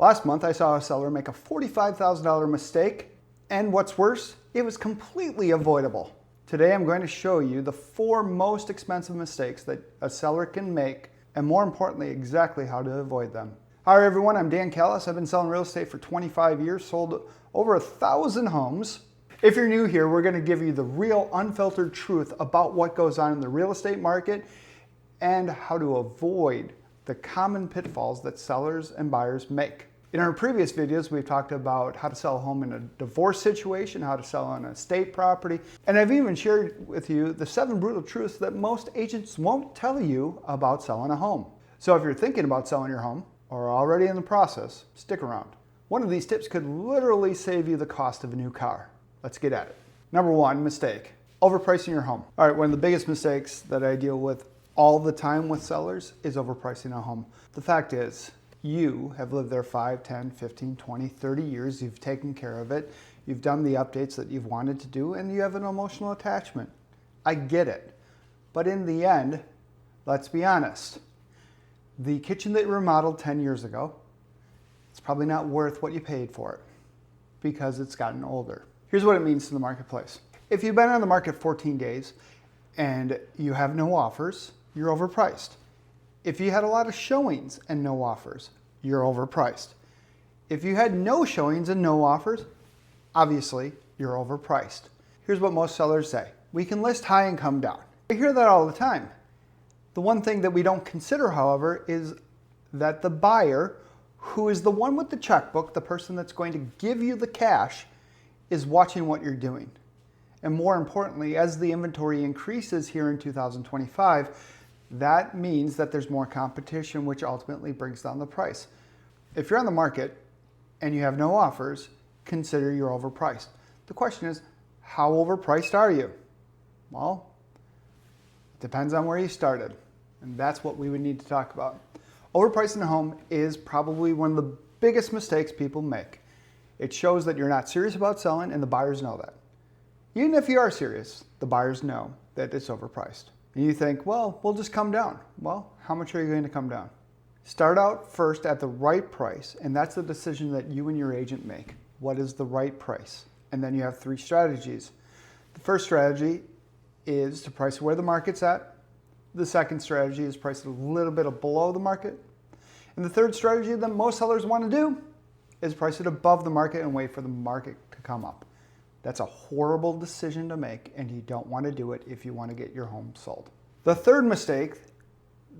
Last month, I saw a seller make a $45,000 mistake, and what's worse, it was completely avoidable. Today, I'm going to show you the 4 most expensive mistakes that a seller can make, and more importantly, exactly how to avoid them. Hi everyone, I'm Dan Callis. I've been selling real estate for 25 years, sold over 1,000 homes. If you're new here, we're going to give you the real unfiltered truth about what goes on in the real estate market and how to avoid the common pitfalls that sellers and buyers make. In our previous videos, we've talked about how to sell a home in a divorce situation, how to sell on an estate property, and I've even shared with you the 7 brutal truths that most agents won't tell you about selling a home. So if you're thinking about selling your home or already in the process, stick around. One of these tips could literally save you the cost of a new car. Let's get at it. Number 1 mistake, overpricing your home. All right, one of the biggest mistakes that I deal with all the time with sellers is overpricing a home. The fact is, you have lived there 5, 10, 15, 20, 30 years. You've taken care of it. You've done the updates that you've wanted to do, and you have an emotional attachment. I get it. But in the end, let's be honest. The kitchen that you remodeled 10 years ago, it's probably not worth what you paid for it because it's gotten older. Here's what it means to the marketplace. If you've been on the market 14 days and you have no offers, you're overpriced. If you had a lot of showings and no offers, you're overpriced. If you had no showings and no offers, obviously you're overpriced. Here's what most sellers say. We can list high and come down. I hear that all the time. The one thing that we don't consider, however, is that the buyer, who is the one with the checkbook, the person that's going to give you the cash, is watching what you're doing. And more importantly, as the inventory increases here in 2025, that means that there's more competition, which ultimately brings down the price. If you're on the market and you have no offers, consider you're overpriced. The question is, how overpriced are you? Well, it depends on where you started. And that's what we would need to talk about. Overpricing a home is probably one of the biggest mistakes people make. It shows that you're not serious about selling, and the buyers know that. Even if you are serious, the buyers know that it's overpriced. And you think, well, we'll just come down. Well, how much are you going to come down? Start out first at the right price, and that's the decision that you and your agent make. What is the right price? And then you have 3 strategies. The first strategy is to price where the market's at. The second strategy is price it a little bit below the market. And the third strategy that most sellers want to do is price it above the market and wait for the market to come up. That's a horrible decision to make, and you don't want to do it if you want to get your home sold. The third mistake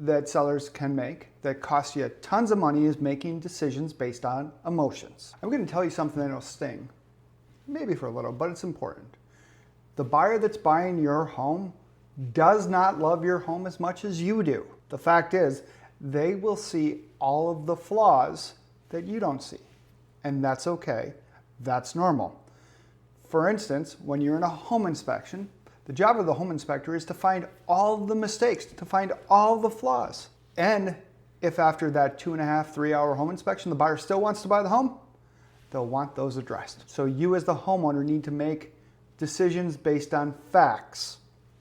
that sellers can make that costs you tons of money is making decisions based on emotions. I'm going to tell you something that'll sting, maybe for a little, but it's important. The buyer that's buying your home does not love your home as much as you do. The fact is, they will see all of the flaws that you don't see, and that's okay. That's normal. For instance, when you're in a home inspection, the job of the home inspector is to find all the mistakes, to find all the flaws. And if after that 2.5, 3-hour home inspection, the buyer still wants to buy the home, they'll want those addressed. So you as the homeowner need to make decisions based on facts,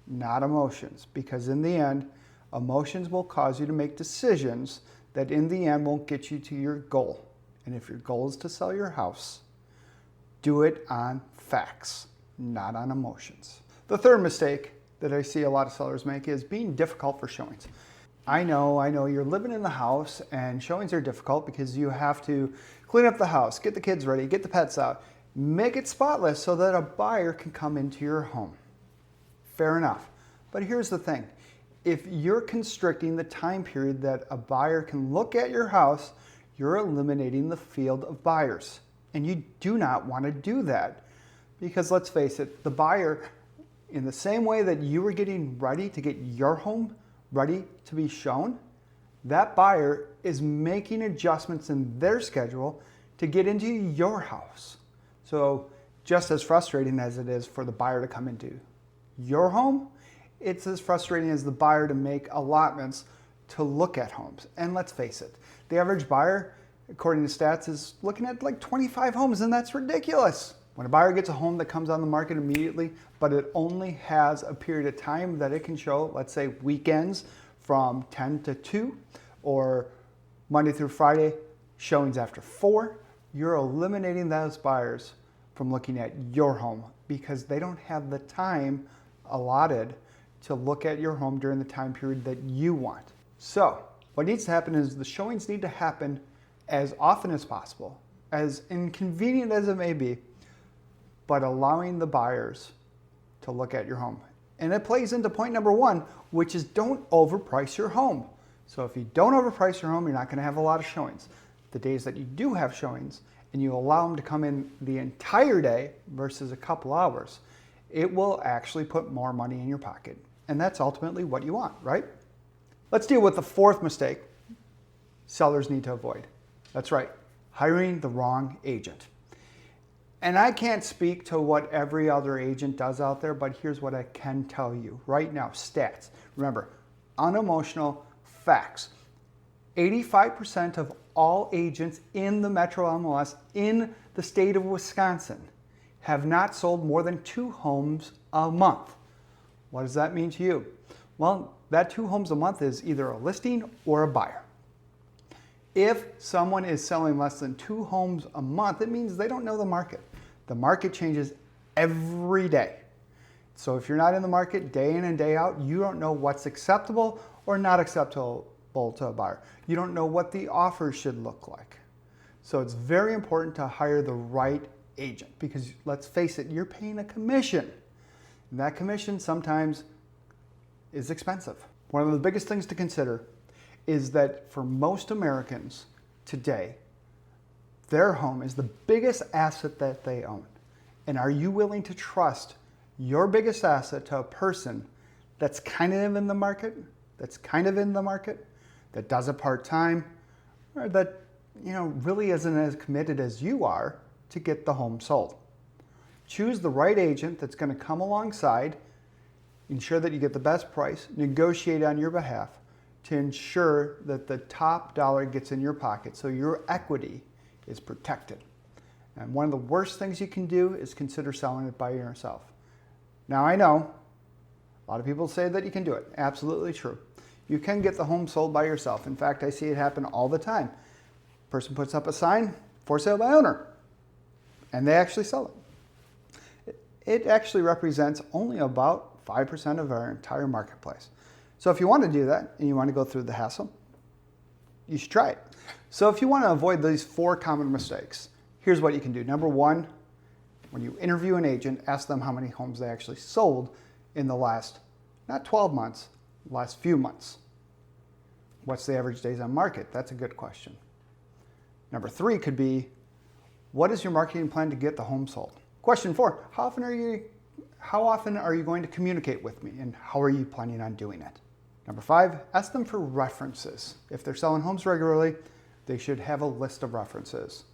not emotions, because in the end, emotions will cause you to make decisions that in the end won't get you to your goal. And if your goal is to sell your house, do it on facts, not on emotions. The third mistake that I see a lot of sellers make is being difficult for showings. I know you're living in the house and showings are difficult because you have to clean up the house, get the kids ready, get the pets out, make it spotless so that a buyer can come into your home. Fair enough. But here's the thing. If you're constricting the time period that a buyer can look at your house, you're eliminating the field of buyers. And you do not want to do that. Because let's face it, the buyer, in the same way that you were getting ready to get your home ready to be shown, that buyer is making adjustments in their schedule to get into your house. So just as frustrating as it is for the buyer to come into your home, it's as frustrating as the buyer to make allotments to look at homes. And let's face it, the average buyer, according to stats, is looking at like 25 homes, and that's ridiculous. When a buyer gets a home that comes on the market immediately, but it only has a period of time that it can show, let's say weekends from 10 to 2, or Monday through Friday, showings after 4, you're eliminating those buyers from looking at your home because they don't have the time allotted to look at your home during the time period that you want. So what needs to happen is the showings need to happen as often as possible, as inconvenient as it may be, but allowing the buyers to look at your home. And it plays into point number 1, which is don't overprice your home. So if you don't overprice your home, you're not going to have a lot of showings. The days that you do have showings and you allow them to come in the entire day versus a couple hours, it will actually put more money in your pocket. And that's ultimately what you want, right? Let's deal with the 4th mistake sellers need to avoid. That's right, hiring the wrong agent. And I can't speak to what every other agent does out there, but here's what I can tell you right now, stats. Remember, unemotional facts. 85% of all agents in the Metro MLS in the state of Wisconsin have not sold more than 2 homes a month. What does that mean to you? Well, that 2 homes a month is either a listing or a buyer. If someone is selling less than 2 homes a month, it means they don't know the market. The market changes every day. So if you're not in the market day in and day out, you don't know what's acceptable or not acceptable to a buyer. You don't know what the offer should look like. So it's very important to hire the right agent because let's face it, you're paying a commission. And that commission sometimes is expensive. One of the biggest things to consider is that for most Americans today, their home is the biggest asset that they own. And are you willing to trust your biggest asset to a person that's kind of in the market, that does it part-time, or that really isn't as committed as you are to get the home sold? Choose the right agent that's going to come alongside, ensure that you get the best price, negotiate on your behalf to ensure that the top dollar gets in your pocket so your equity is protected. And one of the worst things you can do is consider selling it by yourself. Now I know a lot of people say that you can do it. Absolutely true. You can get the home sold by yourself. In fact, I see it happen all the time. Person puts up a sign, for sale by owner, and they actually sell it. It actually represents only about 5% of our entire marketplace. So if you want to do that and you want to go through the hassle, you should try it. So if you want to avoid these 4 common mistakes, here's what you can do. Number 1, when you interview an agent, ask them how many homes they actually sold in the last, not 12 months, last few months. What's the average days on market? That's a good question. Number 3 could be, what is your marketing plan to get the home sold? Question 4, how often are you going to communicate with me and how are you planning on doing it? Number 5, ask them for references. If they're selling homes regularly, they should have a list of references.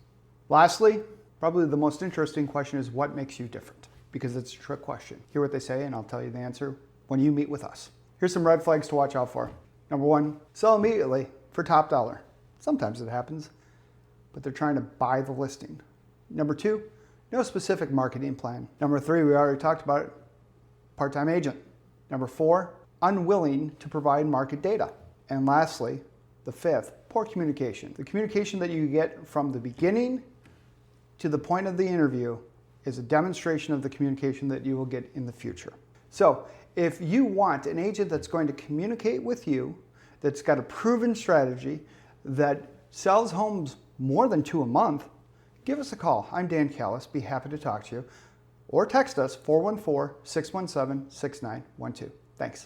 Lastly, probably the most interesting question is what makes you different? Because it's a trick question. Hear what they say and I'll tell you the answer when you meet with us. Here's some red flags to watch out for. Number 1, sell immediately for top dollar. Sometimes it happens, but they're trying to buy the listing. Number 2, no specific marketing plan. Number 3, we already talked about it, part-time agent. Number 4, unwilling to provide market data. And lastly, the 5th, poor communication. The communication that you get from the beginning to the point of the interview is a demonstration of the communication that you will get in the future. So if you want an agent that's going to communicate with you, that's got a proven strategy, that sells homes more than 2 a month, give us a call. I'm Dan Callis, be happy to talk to you. Or text us 414-617-6912. Thanks.